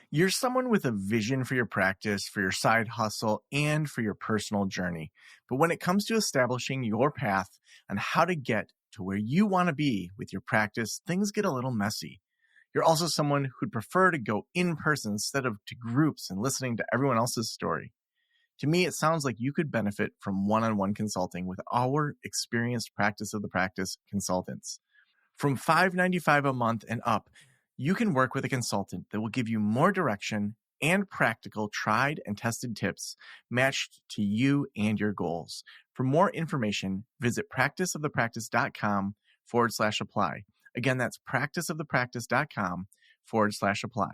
You're someone with a vision for your practice, for your side hustle, and for your personal journey. But when it comes to establishing your path on how to get to where you want to be with your practice, things get a little messy. You're also someone who'd prefer to go in person instead of to groups and listening to everyone else's story. To me, it sounds like you could benefit from one-on-one consulting with our experienced practice of the practice consultants. From $5.95 a month and up, you can work with a consultant that will give you more direction and practical tried and tested tips matched to you and your goals. For more information, visit practiceofthepractice.com/apply. Again, that's practiceofthepractice.com/apply.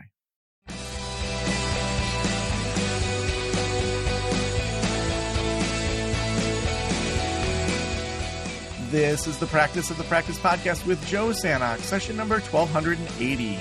This is the Practice of the Practice podcast with Joe Sanok, session number 1280.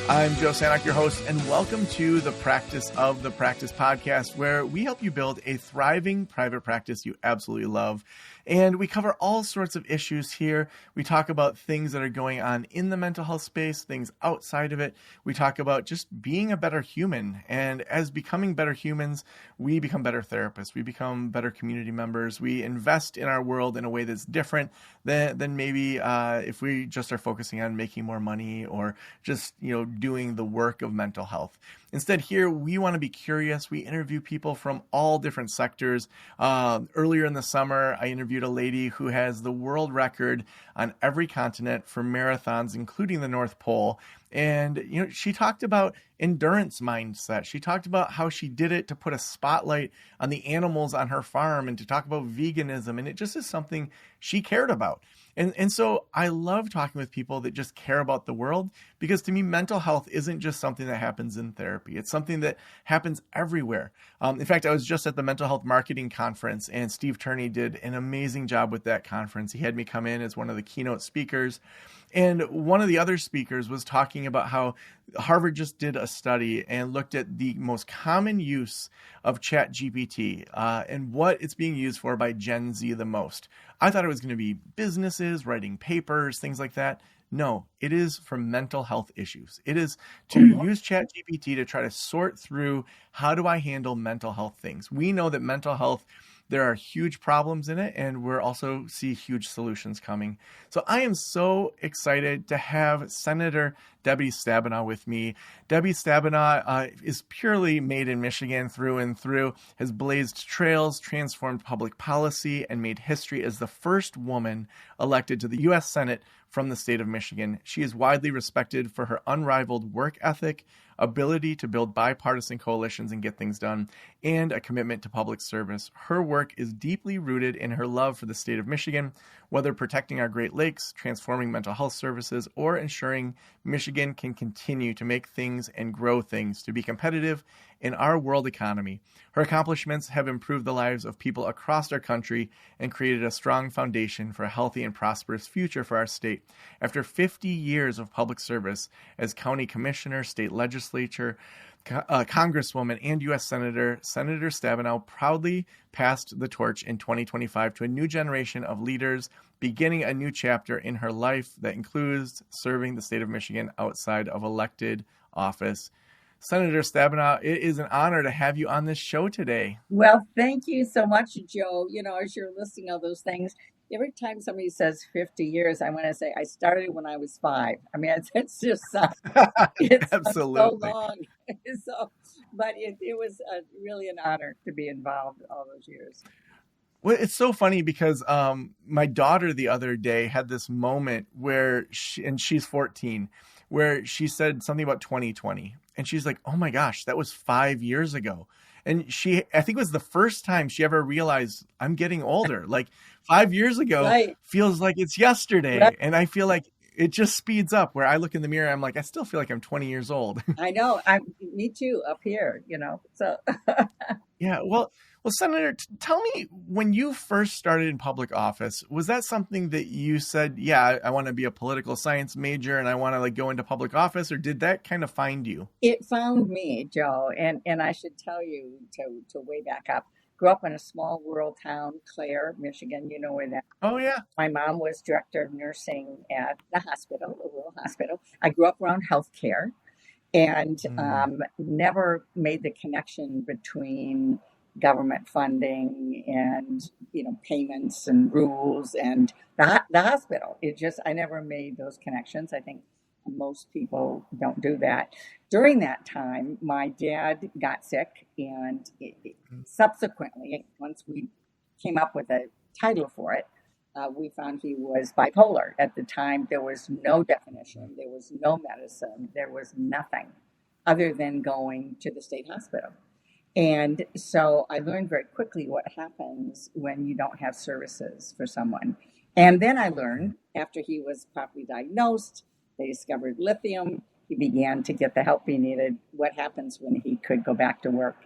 I'm Joe Sanok, your host, and welcome to the Practice of the Practice podcast, where we help you build a thriving private practice you absolutely love. And we cover all sorts of issues here. We talk about things that are going on in the mental health space, things outside of it. We talk about just being a better human. And as becoming better humans, we become better therapists. We become better community members. We invest in our world in a way that's different than maybe if we just are focusing on making more money or just, doing the work of mental health. Instead, here, we want to be curious. We interview people from all different sectors. Earlier in the summer, I interviewed a lady who has the world record on every continent for marathons, including the North Pole. And, she talked about endurance mindset. She talked about how she did it to put a spotlight on the animals on her farm and to talk about veganism. And it just is something she cared about. And so I love talking with people that just care about the world, because to me, mental health isn't just something that happens in therapy. It's something that happens everywhere. In fact, I was just at the Mental Health Marketing Conference, and Steve Turney did an amazing job with that conference. He had me come in as one of the keynote speakers. And one of the other speakers was talking about how Harvard just did a study and looked at the most common use of ChatGPT and what it's being used for by Gen Z the most. I thought it was going to be businesses, writing papers, things like that. No, it is for mental health issues. It is to use ChatGPT to try to sort through, how do I handle mental health things? We know that mental health, there are huge problems in it, and we're also see huge solutions coming. So I am so excited to have Senator Debbie Stabenow with me. Debbie Stabenow is purely made in Michigan through and through, has blazed trails, transformed public policy, and made history as the first woman elected to the U.S. Senate from the state of Michigan. She is widely respected for her unrivaled work ethic, ability to build bipartisan coalitions and get things done, and a commitment to public service. Her work is deeply rooted in her love for the state of Michigan, whether protecting our Great Lakes, transforming mental health services, or ensuring Michigan can continue to make things and grow things to be competitive in our world economy. Her accomplishments have improved the lives of people across our country and created a strong foundation for a healthy and prosperous future for our state. After 50 years of public service as county commissioner, state legislature, Congresswoman, and U.S. Senator, Senator Stabenow proudly passed the torch in 2025 to a new generation of leaders, beginning a new chapter in her life that includes serving the state of Michigan outside of elected office. Senator Stabenow, it is an honor to have you on this show today. Well, thank you so much, Joe. As you're listing all those things, every time somebody says 50 years, I want to say I started when I was 5. I mean, it's just it's Absolutely so long. But it was really an honor to be involved all those years. Well, it's so funny because my daughter the other day had this moment where she's 14, where she said something about 2020. And she's like, oh my gosh, that was 5 years ago. And I think it was the first time she ever realized I'm getting older. Like 5 years ago Right. Feels like it's yesterday. Right. And I feel like it just speeds up, where I look in the mirror, I'm like, I still feel like I'm 20 years old. I know. Me too, up here, so. Yeah. Well, Senator, tell me, when you first started in public office, was that something that you said, yeah, I want to be a political science major and I want to go into public office, or did that kind of find you? It found me, Joe, and I should tell you to way back up. Grew up in a small rural town, Clare, Michigan. You know where that. Oh yeah. My mom was director of nursing at the hospital, a rural hospital. I grew up around healthcare and Mm. never made the connection between government funding and payments and rules and the hospital. I never made those connections. I think most people don't do that. During that time, my dad got sick, and subsequently, once we came up with a title for it, we found he was bipolar. At the time, there was no definition, there was no medicine, there was nothing other than going to the state hospital. And so I learned very quickly what happens when you don't have services for someone. And then I learned after he was properly diagnosed, they discovered lithium. He began to get the help he needed. What happens when he could go back to work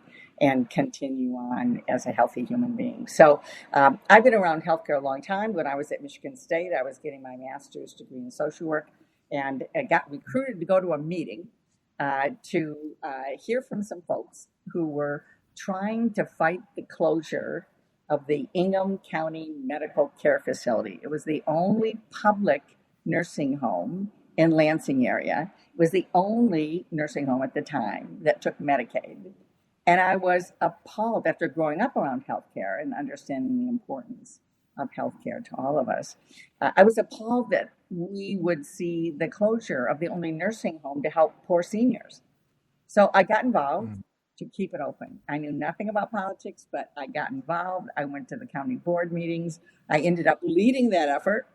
and continue on as a healthy human being? So I've been around healthcare a long time. When I was at Michigan State, I was getting my master's degree in social work, and I got recruited to go to a meeting to hear from some folks who were trying to fight the closure of the Ingham County Medical Care Facility. It was the only public nursing home in Lansing area. It was the only nursing home at the time that took Medicaid. And I was appalled after growing up around healthcare and understanding the importance of healthcare to all of us. I was appalled that we would see the closure of the only nursing home to help poor seniors. So I got involved to keep it open. I knew nothing about politics, but I got involved. I went to the county board meetings. I ended up leading that effort.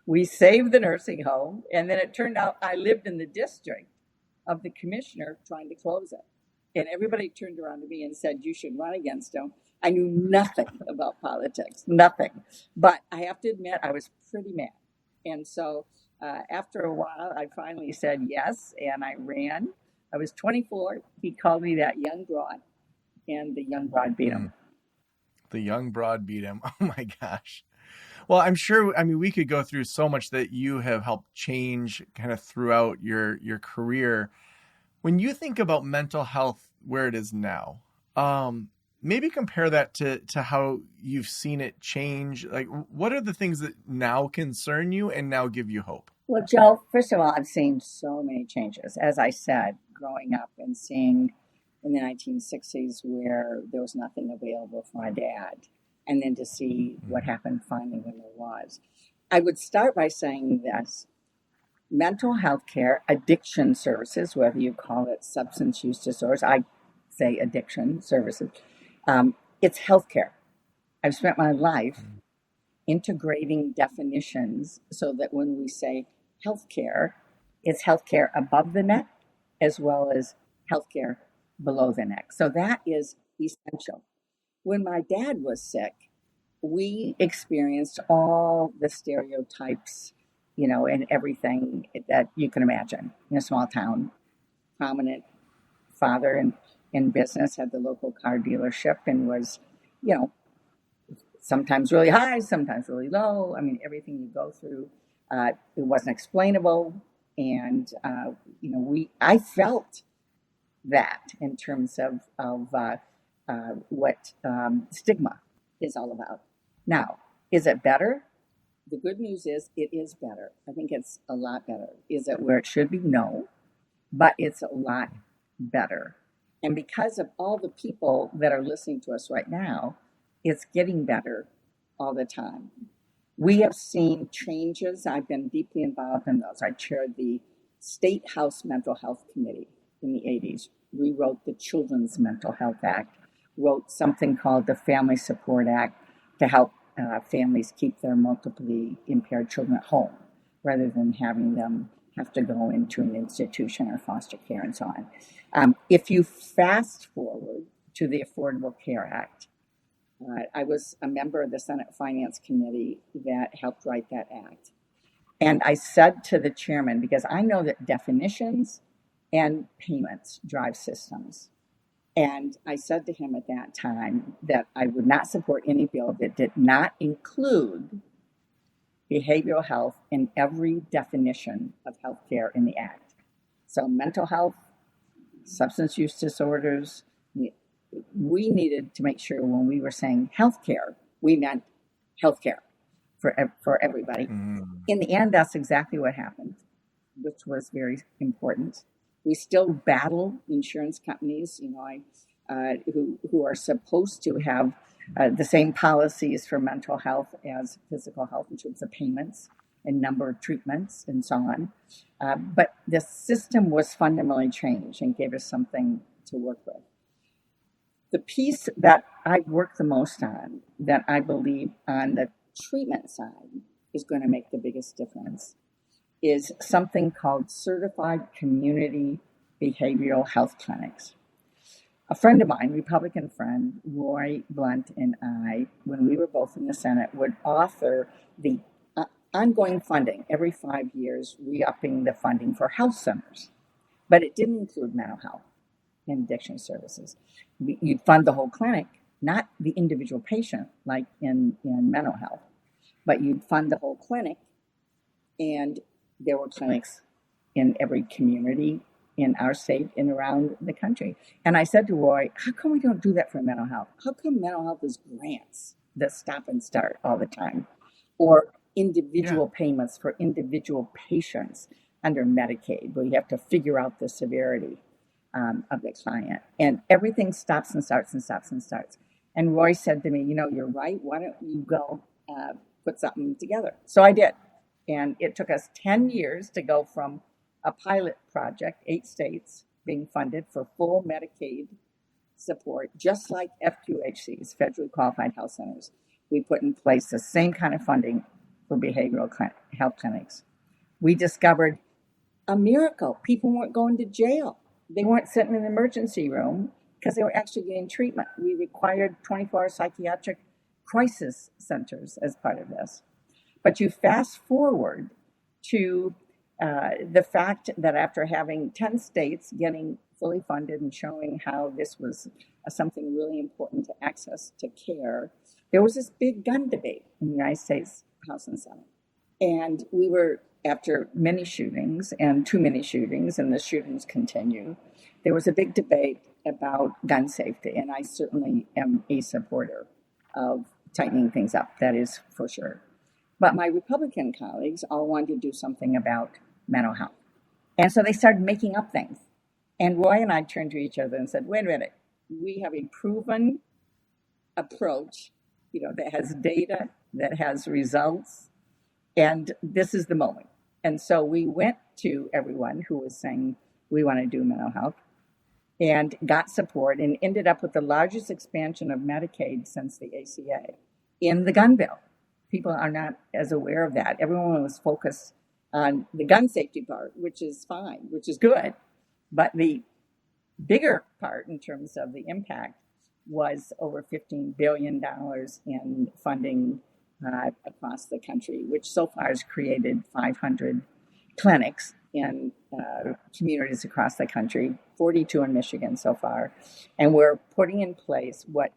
We saved the nursing home, and then it turned out I lived in the district of the commissioner trying to close it. And everybody turned around to me and said, you should run against him. I knew nothing about politics, nothing. But I have to admit, I was pretty mad. And so after a while, I finally said yes, and I ran. I was 24. He called me that young broad, and the young broad beat him. The young broad beat him. Oh my gosh. Well, I'm sure, I mean, we could go through so much that you have helped change kind of throughout your career. When you think about mental health where it is now, maybe compare that to how you've seen it change. Like, what are the things that now concern you and now give you hope? Well, Joe, first of all, I've seen so many changes. As I said, growing up and seeing in the 1960s where there was nothing available for my dad, and then to see what happened finally when there was. I would start by saying this. Mental health care, addiction services, whether you call it substance use disorders, I say addiction services, it's healthcare. I've spent my life integrating definitions so that when we say healthcare, it's healthcare above the neck as well as healthcare below the neck. So that is essential. When my dad was sick, we experienced all the stereotypes, and everything that you can imagine in a small town. Prominent father in business, had the local car dealership, and was, sometimes really high, sometimes really low. I mean, everything you go through, it wasn't explainable. And, I felt that in terms of what stigma is all about. Now, is it better? The good news is it is better. I think it's a lot better. Is it where it should be? No, but it's a lot better. And because of all the people that are listening to us right now, it's getting better all the time. We have seen changes. I've been deeply involved in those. I chaired the State House Mental Health Committee in the 80s, rewrote the Children's Mental Health Act, wrote something called the Family Support Act to help families keep their multiply impaired children at home rather than having them have to go into an institution or foster care and so on. If you fast forward to the Affordable Care Act, I was a member of the Senate Finance Committee that helped write that act. And I said to the chairman, because I know that definitions and payments drive systems. And I said to him at that time that I would not support any bill that did not include behavioral health in every definition of healthcare in the Act. So mental health, substance use disorders, we needed to make sure when we were saying healthcare, we meant healthcare for everybody. In the end, that's exactly what happened, which was very important. We still battle insurance companies, who are supposed to have the same policies for mental health as physical health in terms of payments and number of treatments and so on. But the system was fundamentally changed and gave us something to work with. The piece that I work the most on, that I believe on the treatment side is going to make the biggest difference, is something called Certified Community Behavioral Health Clinics. A friend of mine, Republican friend, Roy Blunt, and I, when we were both in the Senate, would author the ongoing funding every 5 years, re-upping the funding for health centers. But it didn't include mental health and addiction services. You'd fund the whole clinic, not the individual patient like in mental health, but you'd fund the whole clinic, and there were clinics in every community in our state and around the country. And I said to Roy, how come we don't do that for mental health? How come mental health is grants that stop and start all the time? Or individual payments for individual patients under Medicaid, where you have to figure out the severity of the client. And everything stops and starts and stops and starts. And Roy said to me, you're right. Why don't you go put something together? So I did. And it took us 10 years to go from a pilot project, 8 states being funded for full Medicaid support, just like FQHCs, federally qualified health centers. We put in place the same kind of funding for behavioral health clinics. We discovered a miracle. People weren't going to jail. They weren't sitting in an emergency room because they were actually getting treatment. We required 24-hour psychiatric crisis centers as part of this. But you fast forward to the fact that after having 10 states getting fully funded and showing how this was something really important to access to care, there was this big gun debate in the United States House and Senate. And we were, after many shootings and too many shootings, and the shootings continue, there was a big debate about gun safety. And I certainly am a supporter of tightening things up, that is for sure. But my Republican colleagues all wanted to do something about mental health. And so they started making up things. And Roy and I turned to each other and said, wait a minute, we have a proven approach, that has data, that has results, and this is the moment. And so we went to everyone who was saying, we want to do mental health, and got support and ended up with the largest expansion of Medicaid since the ACA in the gun bill. People are not as aware of that. Everyone was focused on the gun safety part, which is fine, which is good. But the bigger part in terms of the impact was over $15 billion in funding across the country, which so far has created 500 clinics in communities across the country, 42 in Michigan so far. And we're putting in place what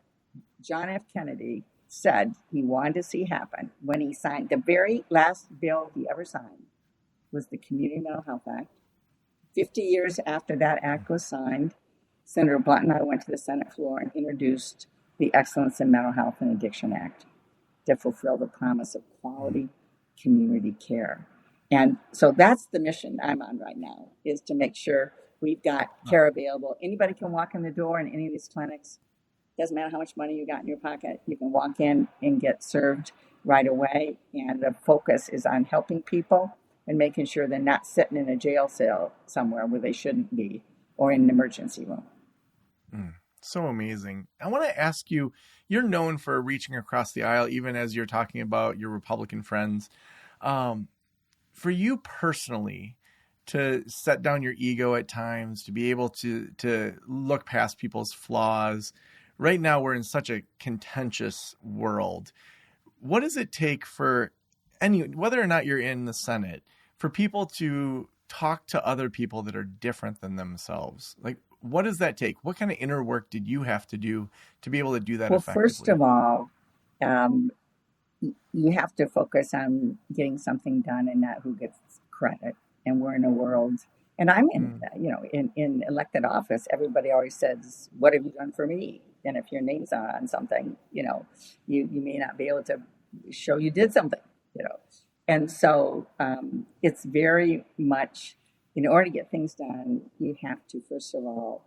John F. Kennedy said he wanted to see happen when he signed. The very last bill he ever signed was the Community Mental Health Act. 50 years after that act was signed, Senator Blunt and I went to the Senate floor and introduced the Excellence in Mental Health and Addiction Act to fulfill the promise of quality community care. And so that's the mission I'm on right now, is to make sure we've got care available. Anybody can walk in the door in any of these clinics. Doesn't matter how much money you got in your pocket. You can walk in and get served right away. And the focus is on helping people and making sure they're not sitting in a jail cell somewhere where they shouldn't be, or in an emergency room. So amazing. I want to ask you, you're known for reaching across the aisle, even as you're talking about your Republican friends. For you personally, to set down your ego at times, to be able to look past people's flaws. Right now, we're in such a contentious world. What does it take for whether or not you're in the Senate, for people to talk to other people that are different than themselves? Like, what does that take? What kind of inner work did you have to do to be able to do that effectively? Well, first of all, you have to focus on getting something done and not who gets credit. And we're in a world And I'm Mm. in elected office, everybody always says, what have you done for me? And if your name's on something, you may not be able to show you did something, you know. And so it's very much, in order to get things done, you have to, first of all,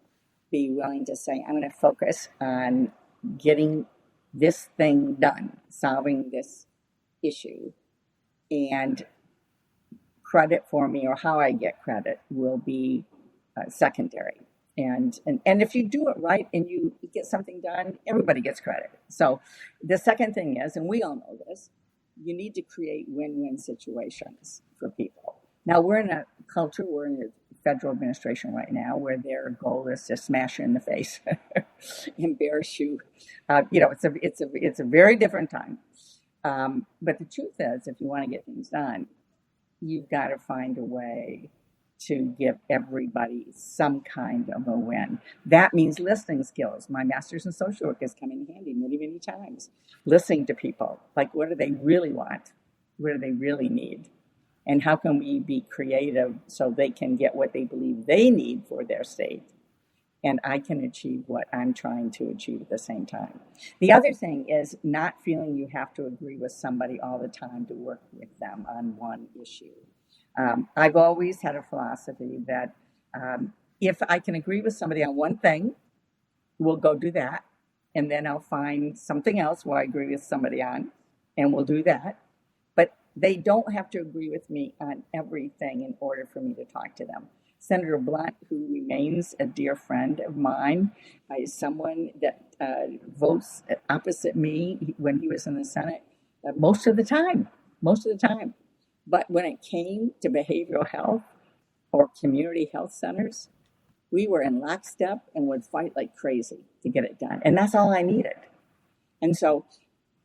be willing to say, I'm going to focus on getting this thing done, solving this issue, and credit for me or how I get credit will be secondary. And if you do it right and you get something done, everybody gets credit. So the second thing is, and we all know this, you need to create win-win situations for people. Now we're in a culture, we're in a federal administration right now where their goal is to smash you in the face, embarrass you. It's a very different time. But the truth is, if you want to get things done, you've got to find a way to give everybody some kind of a win. That means listening skills. My master's in social work has come in handy many, many times. Listening to people, like what do they really want? What do they really need? And how can we be creative so they can get what they believe they need for their state? And I can achieve what I'm trying to achieve at the same time. The other thing is not feeling you have to agree with somebody all the time to work with them on one issue. I've always had a philosophy that if I can agree with somebody on one thing, we'll go do that. And then I'll find something else where I agree with somebody on, and we'll do that. But they don't have to agree with me on everything in order for me to talk to them. Senator Blunt, who remains a dear friend of mine, is someone that votes opposite me when he was in the Senate most of the time. But when it came to behavioral health or community health centers, we were in lockstep and would fight like crazy to get it done. And that's all I needed. And so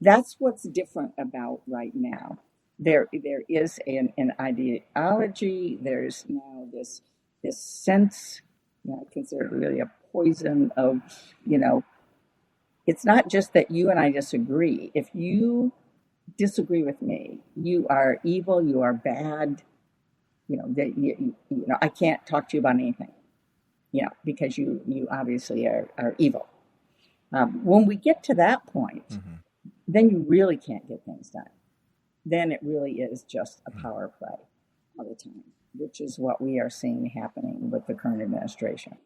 that's what's different about right now. There is an ideology. There's now this sense, I consider it really a poison of, it's not just that you and I disagree. If you disagree with me, you are evil, you are bad, I can't talk to you about anything, because you obviously are evil. When we get to that point, mm-hmm. then you really can't get things done. Then it really is just a power play all the time, which is what we are seeing happening with the current administration.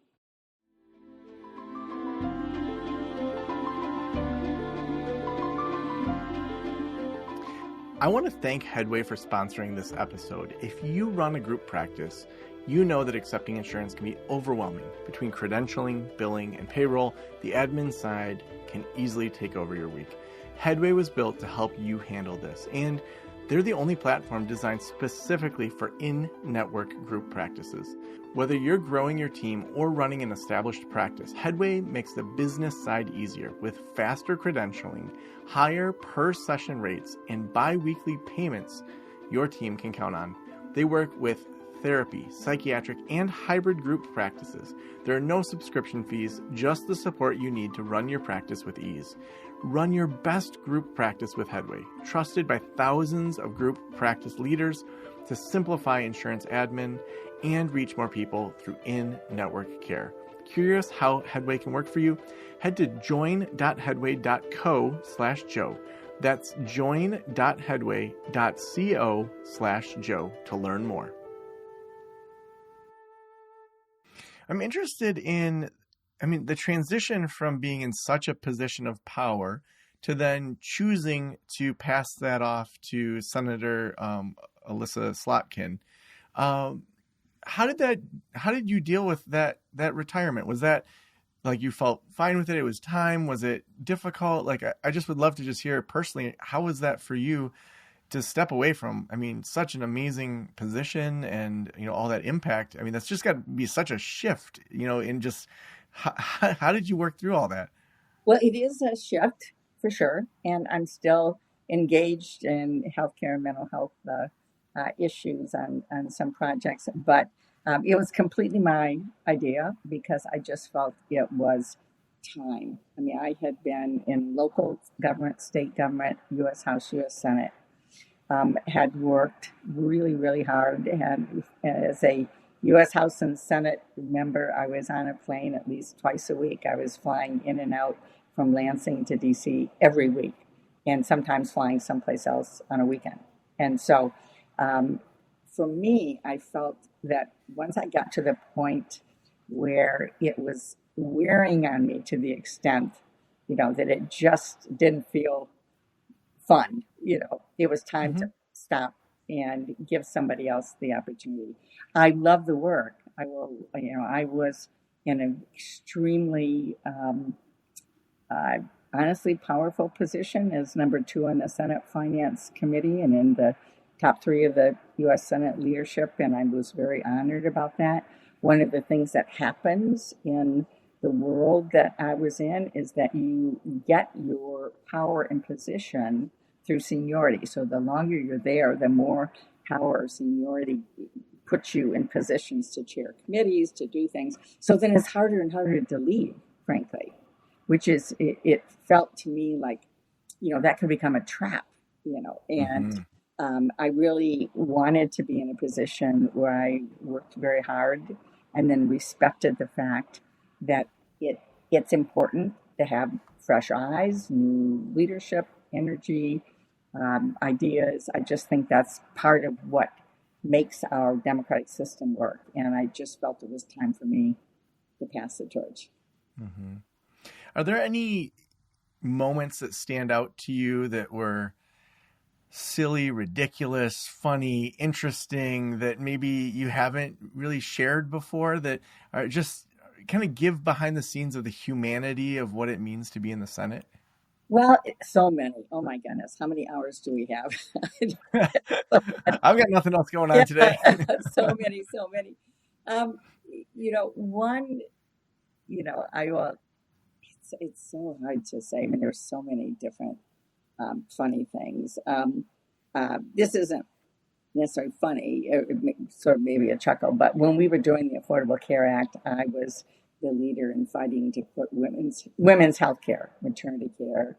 I want to thank Headway for sponsoring this episode. If you run a group practice, you know that accepting insurance can be overwhelming. Between credentialing, billing, and payroll, the admin side can easily take over your week. Headway was built to help you handle this, and they're the only platform designed specifically for in-network group practices. Whether you're growing your team or running an established practice, Headway makes the business side easier with faster credentialing, higher per-session rates, and bi-weekly payments your team can count on. They work with therapy, psychiatric, and hybrid group practices. There are no subscription fees, just the support you need to run your practice with ease. Run your best group practice with Headway, trusted by thousands of group practice leaders to simplify insurance admin and reach more people through in-network care. Curious how Headway can work for you? Head to join.headway.co/Joe. That's join.headway.co/Joe to learn more. I'm interested in the transition from being in such a position of power to then choosing to pass that off to Senator Alyssa Slotkin. How did you deal with that retirement? Was that like you felt fine with it? It was time? Was it difficult? Like, I just would love to just hear personally, how was that for you to step away from, such an amazing position and, all that impact? That's just got to be such a shift, in just, how did you work through all that? Well, it is a shift for sure. And I'm still engaged in healthcare and mental health issues on some projects. But it was completely my idea because I just felt it was time. I had been in local government, state government, U.S. House, U.S. Senate, had worked really, really hard and as a U.S. House and Senate member, I was on a plane at least twice a week. I was flying in and out from Lansing to D.C. every week, and sometimes flying someplace else on a weekend. And so, um, for me, I felt that once I got to the point where it was wearing on me to the extent, that it just didn't feel fun. It was time Mm-hmm. to stop and give somebody else the opportunity. I love the work. I was in an extremely, uh, honestly powerful position as number two on the Senate Finance Committee and in the top three of the U.S. Senate leadership, and I was very honored about that. One of the things that happens in the world that I was in is that you get your power and position through seniority. So the longer you're there, the more power seniority puts you in positions to chair committees, to do things. So then it's harder and harder to leave, frankly, which is, it felt to me like, that could become a trap, and Mm-hmm. I really wanted to be in a position where I worked very hard and then respected the fact that it's important to have fresh eyes, new leadership, energy, ideas. I just think that's part of what makes our democratic system work. And I just felt it was time for me to pass the torch. Mm-hmm. Are there any moments that stand out to you that were silly, ridiculous, funny, interesting that maybe you haven't really shared before that are just kind of give behind the scenes of the humanity of what it means to be in the Senate? Well, so many. Oh my goodness. How many hours do we have? I've got nothing else going on Yeah, today. so many, so many. Um, one, I will, it's so hard to say. I mean, there's so many different funny things. This isn't necessarily funny, sort of maybe a chuckle, but when we were doing the Affordable Care Act, I was the leader in fighting to put women's health care, maternity care,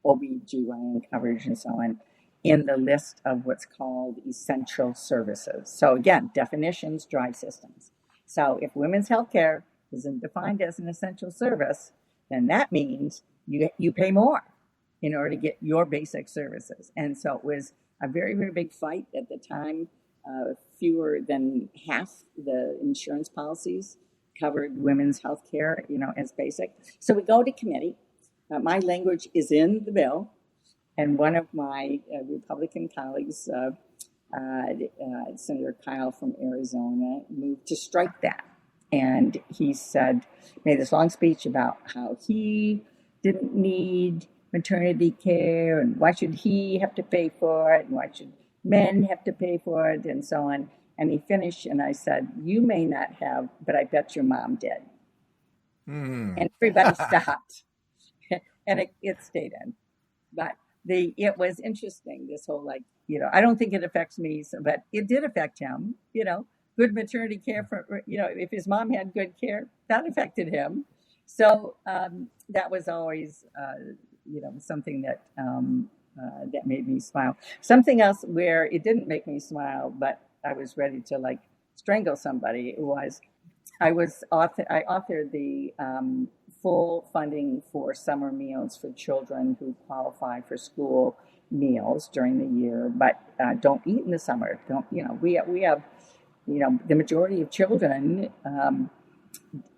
OB/GYN coverage, and so on, in the list of what's called essential services. So again, definitions drive systems. So if women's health care isn't defined as an essential service, then that means you pay more in order to get your basic services. And so it was a very, very big fight at the time. Fewer than half the insurance policies covered women's health care, as basic. So we go to committee. My language is in the bill, and one of my Republican colleagues, Senator Kyle from Arizona, moved to strike that. And he made this long speech about how he didn't need maternity care and why should he have to pay for it and why should men have to pay for it and so on. And he finished, and I said, "You may not have, but I bet your mom did." Mm. And everybody stopped, and it stayed in. But it was interesting. This whole I don't think it affects me, but it did affect him. Good maternity care for if his mom had good care, that affected him. So that was always something that made me smile. Something else where it didn't make me smile, but I was ready to strangle somebody. I authored the full funding for summer meals for children who qualify for school meals during the year, but don't eat in the summer. Don't we have the majority of children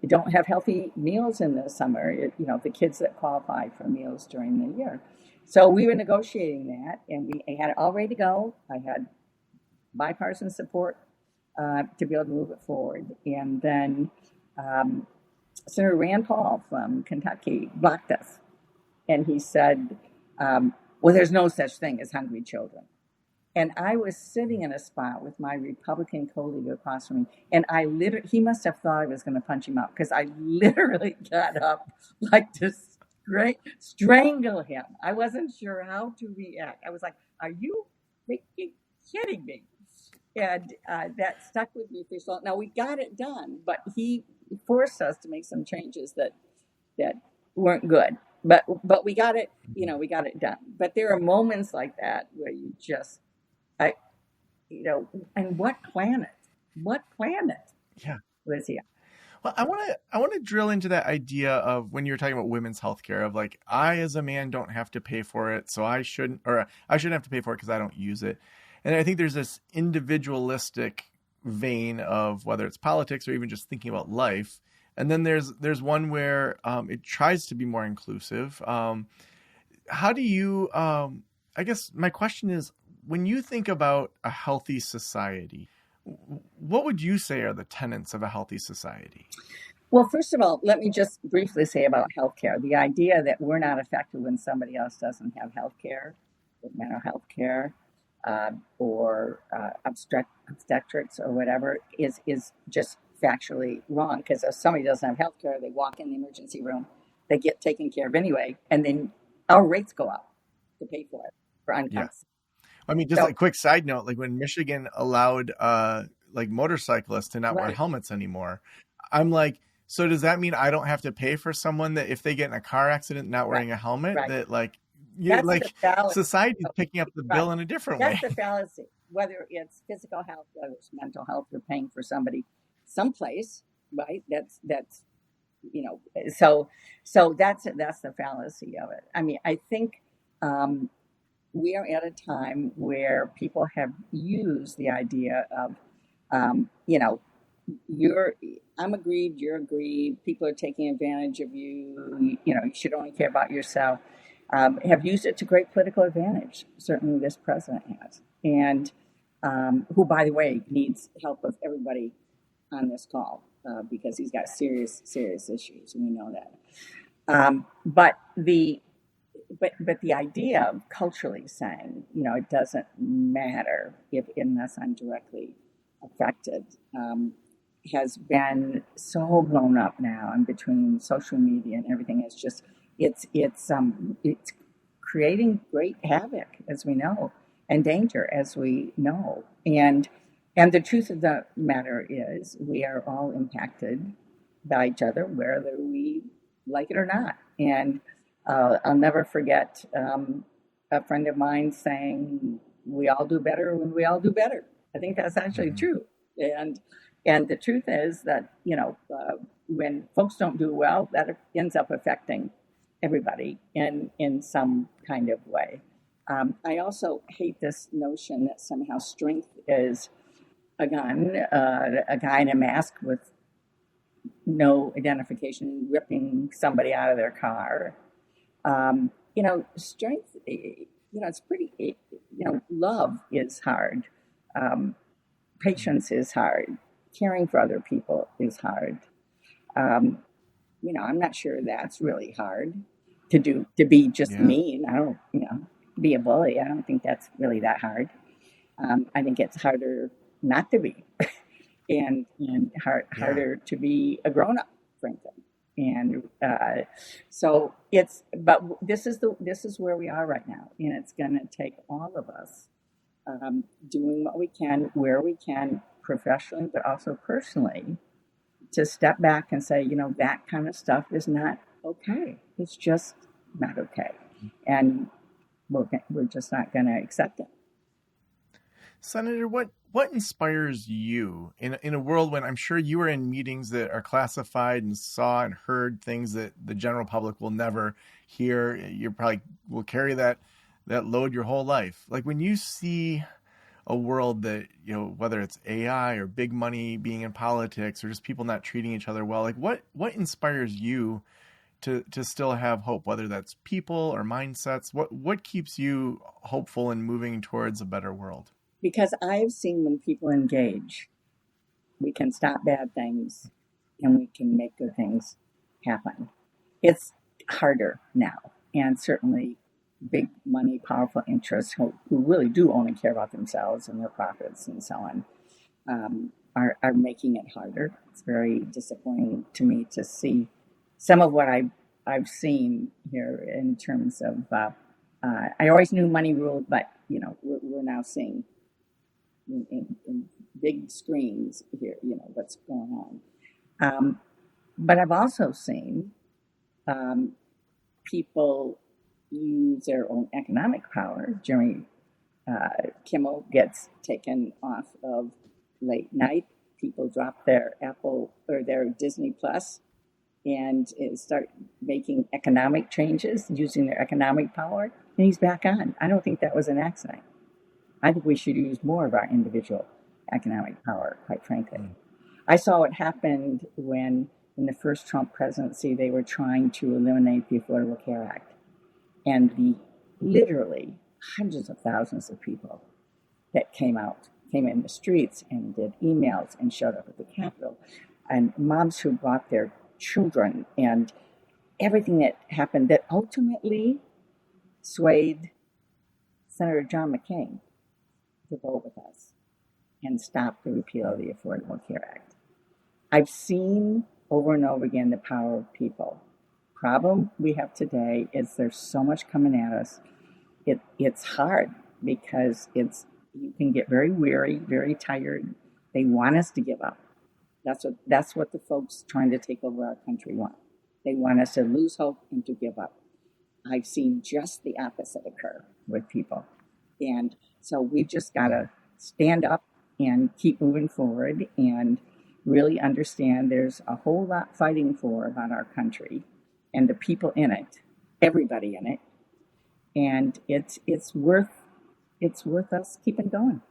don't have healthy meals in the summer. The kids that qualify for meals during the year. So we were negotiating that, and we had it all ready to go. I had bipartisan support to be able to move it forward. And then Senator Rand Paul from Kentucky blocked us. And he said, well, there's no such thing as hungry children. And I was sitting in a spot with my Republican colleague across from me, and he must have thought I was going to punch him out because I literally got up to strangle him. I wasn't sure how to react. I was like, "Are you freaking kidding me?" And that stuck with me for so long. Now we got it done, but he forced us to make some changes that weren't good. But we got it. We got it done. But there are moments like that where you just, and what planet? What planet? Lizzie. Well, I want to drill into that idea of when you were talking about women's healthcare of like I as a man don't have to pay for it, so I shouldn't have to pay for it because I don't use it. And I think there's this individualistic vein of whether it's politics or even just thinking about life. And then there's one where it tries to be more inclusive. How do you? I guess my question is, when you think about a healthy society, what would you say are the tenets of a healthy society? Well, first of all, let me just briefly say about healthcare. The idea that we're not affected when somebody else doesn't have healthcare, with mental health care, or obstetrics or whatever, is just factually wrong. Because if somebody doesn't have healthcare, they walk in the emergency room, they get taken care of anyway, and then our rates go up to pay for it for Yeah. unconscious. I mean, just So, like quick side note, like when Michigan allowed like motorcyclists to not wear right, helmets anymore, I'm like, so does that mean I don't have to pay for someone that if they get in a car accident not right, wearing a helmet, right. that like you That's the like fallacy. society's picking up the Right. bill in a different That's way? the fallacy. Whether it's physical health, whether it's mental health, you're paying for somebody someplace, right? That's you know. So that's the fallacy of it. I mean, I think we are at a time where people have used the idea of you know, you're I'm aggrieved, you're aggrieved, people are taking advantage of you, you know, you should only care about yourself. Have used it to great political advantage. Certainly this president has. And who, by the way, needs help of everybody on this call because he's got serious, serious issues, and we know that. But the idea of culturally saying, you know, it doesn't matter if unless I'm directly affected, has been so blown up now, and between social media and everything, it's creating great havoc, as we know, and danger, as we know, and the truth of the matter is, we are all impacted by each other, whether we like it or not. And I'll never forget a friend of mine saying, "We all do better when we all do better." I think that's actually Mhm. true. And and the truth is that when folks don't do well, that ends up affecting everybody in some kind of way. I also hate this notion that somehow strength is a gun, a guy in a mask with no identification ripping somebody out of their car. Strength, it's pretty, love is hard. Um, Patience is hard. Caring for other people is hard. Um, I'm not sure that's really hard to do, to be just Yeah. mean. I don't, be a bully. I don't think that's really that hard. I think it's harder not to be, and Yeah. harder to be a grown up, frankly. And so but this is where we are right now, and it's going to take all of us doing what we can, where we can, professionally, but also personally, to step back and say, that kind of stuff is not okay. It's just not okay, and we're just not going to accept it. Senator, what inspires you in a world when I'm sure you are in meetings that are classified and saw and heard things that the general public will never hear? You probably will carry that load your whole life. Like when you see a world that, whether it's AI or big money being in politics or just people not treating each other well, like what inspires you to still have hope, whether that's people or mindsets? What keeps you hopeful and moving towards a better world? Because I've seen when people engage, we can stop bad things and we can make good things happen. It's harder now, and certainly big money, powerful interests who really do only care about themselves and their profits and so on, are making it harder. It's very disappointing to me to see some of what I've seen here in terms of. I always knew money ruled, but we're now seeing in big screens here, what's going on. But I've also seen people use their own economic power. Jeremy Kimmel gets taken off of late night people drop their Apple or their Disney Plus and start making economic changes, using their economic power, and he's back on. I don't think that was an accident. I think we should use more of our individual economic power, quite frankly. I saw what happened when, in the first Trump presidency, they were trying to eliminate the Affordable Care Act. And the literally hundreds of thousands of people that came in the streets and did emails and showed up at the Capitol, and moms who brought their children, and everything that happened that ultimately swayed Senator John McCain to vote with us and stop the repeal of the Affordable Care Act. I've seen over and over again the power of people. Problem we have today is there's so much coming at us. It's hard because you can get very weary, very tired. They want us to give up. That's what the folks trying to take over our country want. They want us to lose hope and to give up. I've seen just the opposite occur with people. And so we've just got to stand up and keep moving forward and really understand there's a whole lot fighting for about our country and the people in it, everybody in it. And it's worth us keeping going.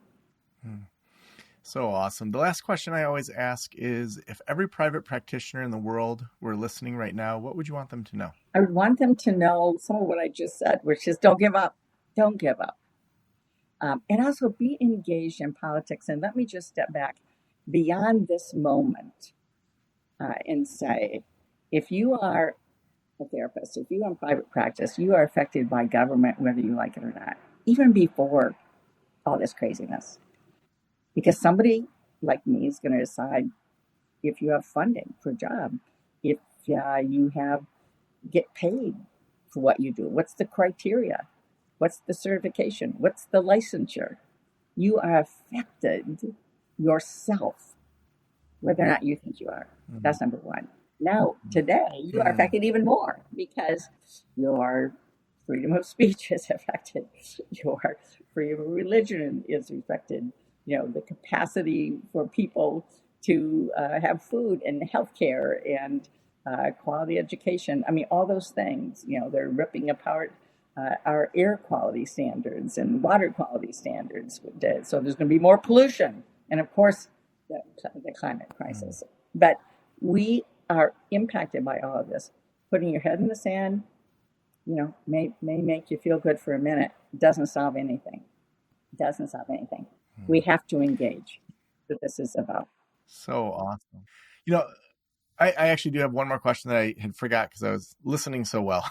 So awesome. The last question I always ask is, if every private practitioner in the world were listening right now, what would you want them to know? I would want them to know some of what I just said, which is don't give up. Don't give up. And also be engaged in politics. And let me just step back beyond this moment and say, if you are a therapist, if you are in private practice, you are affected by government, whether you like it or not, even before all this craziness. Because somebody like me is going to decide if you have funding for a job, if you get paid for what you do, what's the criteria, what's the certification, what's the licensure. You are affected yourself, whether or not you think you are. That's number one. Now, today, you are affected even more because your freedom of speech is affected. Your freedom of religion is affected. The capacity for people to have food and healthcare and quality education. I mean, all those things, they're ripping apart our air quality standards and water quality standards. So there's going to be more pollution. And of course, the climate crisis. But we are impacted by all of this. Putting your head in the sand, may make you feel good for a minute. Doesn't solve anything. We have to engage. What this is about. So awesome. I actually do have one more question that I had forgot because I was listening so well.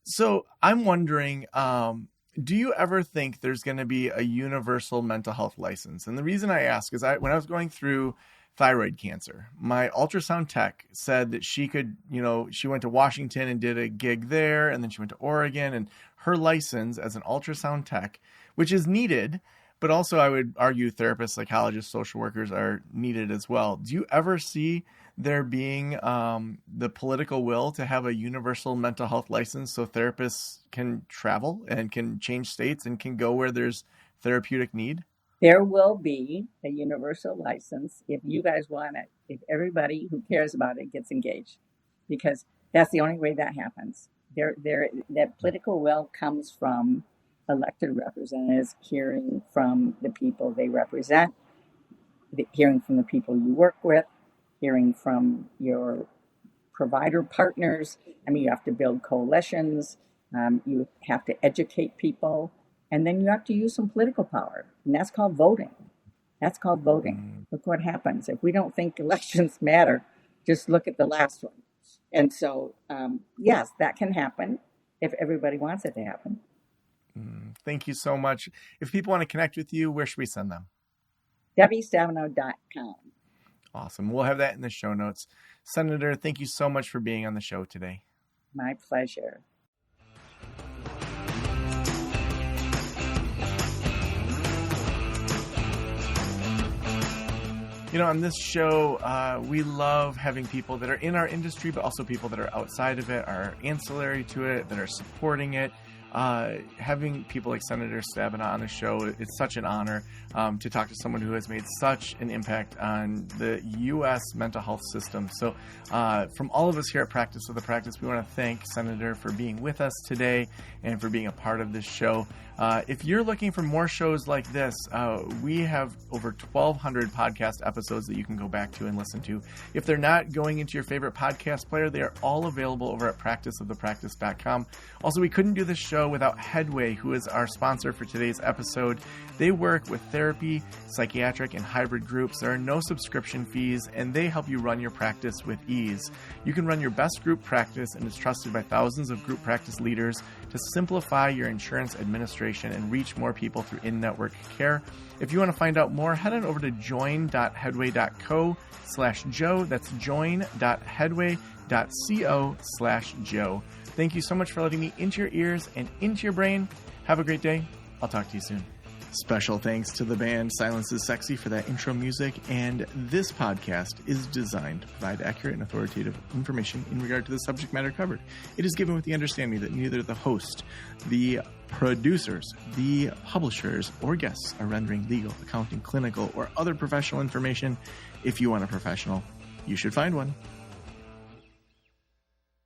So I'm wondering, do you ever think there's going to be a universal mental health license? And the reason I ask is when I was going through thyroid cancer, my ultrasound tech said that she could, she went to Washington and did a gig there, and then she went to Oregon, and her license as an ultrasound tech, which is needed, but also I would argue therapists, psychologists, social workers are needed as well. Do you ever see there being the political will to have a universal mental health license so therapists can travel and can change states and can go where there's therapeutic need? There will be a universal license if you guys want it, if everybody who cares about it gets engaged, because that's the only way that happens. That political will comes from elected representatives hearing from the people they represent, hearing from the people you work with, hearing from your provider partners. I mean, you have to build coalitions. You have to educate people. And then you have to use some political power. And that's called voting. Look what happens. If we don't think elections matter, just look at the last one. And so, yes, that can happen if everybody wants it to happen. Thank you so much. If people want to connect with you, where should we send them? DebbieStabenow.com. Awesome. We'll have that in the show notes. Senator, thank you so much for being on the show today. My pleasure. On this show, we love having people that are in our industry, but also people that are outside of it, are ancillary to it, that are supporting it, having people like Senator Stabenow on the show, it's such an honor to talk to someone who has made such an impact on the U.S. mental health system. So from all of us here at Practice of the Practice, we want to thank Senator for being with us today and for being a part of this show. If you're looking for more shows like this, we have over 1,200 podcast episodes that you can go back to and listen to. If they're not going into your favorite podcast player, they are all available over at practiceofthepractice.com. Also, we couldn't do this show without Headway, who is our sponsor for today's episode. They work with therapy, psychiatric, and hybrid groups. There are no subscription fees, and they help you run your practice with ease. You can run your best group practice, and it's trusted by thousands of group practice leaders to simplify your insurance administration and reach more people through in-network care. If you want to find out more, head on over to join.headway.co/Joe. That's join.headway.co/Joe. Thank you so much for letting me into your ears and into your brain. Have a great day. I'll talk to you soon. Special thanks to the band Silence is Sexy for that intro music, and this podcast is designed to provide accurate and authoritative information in regard to the subject matter covered. It is given with the understanding that neither the host, the producers, the publishers, or guests are rendering legal, accounting, clinical, or other professional information. If you want a professional, you should find one.